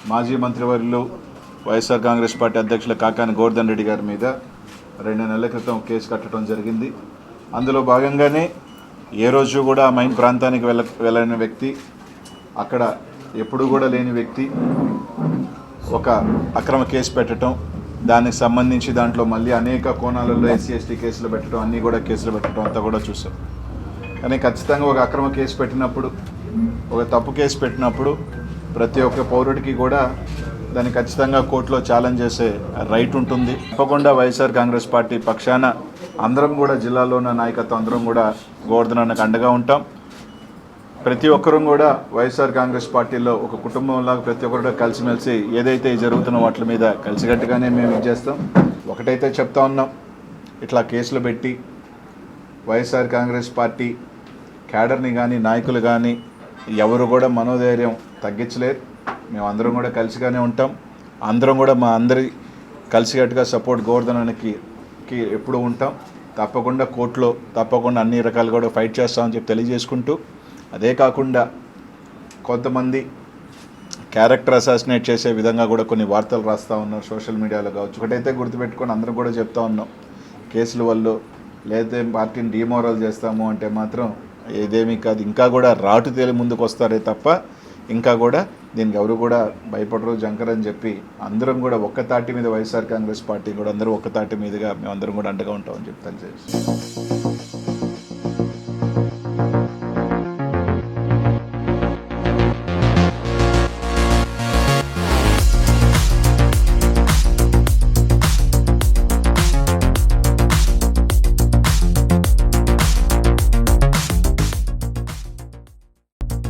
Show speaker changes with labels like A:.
A: మాజీ మంత్రివర్యులు వైఎస్ఆర్ కాంగ్రెస్ పార్టీ అధ్యక్షులు కాకాని గోవర్ధన్ రెడ్డి గారి మీద 2 నెలల క్రితం కేసు కట్టడం జరిగింది. అందులో భాగంగానే ఏ రోజు కూడా మైన్ ప్రాంతానికి వెళ్ళని వ్యక్తి, అక్కడ ఎప్పుడు కూడా లేని వ్యక్తి ఒక అక్రమ కేసు పెట్టడం, దానికి సంబంధించి దాంట్లో మళ్ళీ అనేక కోణాలలో ఎస్సీ ఎస్టీ కేసులు పెట్టడం, అన్నీ కూడా కేసులు పెట్టడం అంతా కూడా చూసాం. కానీ ఖచ్చితంగా ఒక అక్రమ కేసు పెట్టినప్పుడు, ఒక తప్పు కేసు పెట్టినప్పుడు ప్రతి ఒక్క పౌరుడికి కూడా దాన్ని ఖచ్చితంగా కోర్టులో ఛాలెంజ్ చేసే రైట్ ఉంటుంది. తప్పకుండా వైఎస్ఆర్ కాంగ్రెస్ పార్టీ పక్షాన అందరం కూడా, జిల్లాలో ఉన్న నాయకత్వం అందరం కూడా గోవర్ధన్ అన్నకు అండగా ఉంటాం. ప్రతి ఒక్కరూ కూడా వైఎస్ఆర్ కాంగ్రెస్ పార్టీలో ఒక కుటుంబంలాగా ప్రతి ఒక్కరు కలిసిమెలిసి ఏదైతే జరుగుతున్న వాటి మీద కలిసికట్టుగానే మేము ఇచ్చేస్తాం. ఒకటైతే చెప్తా ఉన్నాం, ఇట్లా కేసులు పెట్టి వైఎస్ఆర్ కాంగ్రెస్ పార్టీ క్యాడర్ని కానీ నాయకులు కానీ ఎవరు కూడా మనోధైర్యం తగ్గించలేరు. మేము అందరం కూడా కలిసిగానే ఉంటాం. అందరం కూడా మా అందరి కలిసికట్టుగా సపోర్ట్ గోవర్ధన్ అన్నకి ఎప్పుడు ఉంటాం. తప్పకుండా కోర్టులో తప్పకుండా అన్ని రకాలు కూడా ఫైట్ చేస్తామని చెప్పి తెలియజేసుకుంటూ, అదే కాకుండా కొంతమంది క్యారెక్టర్ అసాసినేట్ చేసే విధంగా కూడా కొన్ని వార్తలు రాస్తూ ఉన్నారు సోషల్ మీడియాలో కావచ్చు. ఒకటైతే గుర్తుపెట్టుకొని అందరం కూడా చెప్తా ఉన్నాం, కేసుల వల్ల లేదా పార్టీని డిమోరల్ చేస్తాము అంటే మాత్రం ఏదేమీ కాదు. ఇంకా కూడా రాటు తేలి ముందుకు వస్తారే తప్ప ఇంకా కూడా దీనికి ఎవరు కూడా భయపడరు, జంకరని చెప్పి అందరం కూడా ఒక్క తాటి మీద వైఎస్ఆర్ కాంగ్రెస్ పార్టీ కూడా అందరూ ఒక్క తాటి మీదుగా మేమందరం కూడా అండగా ఉంటామని చెప్పి తెలియజేస్తాం.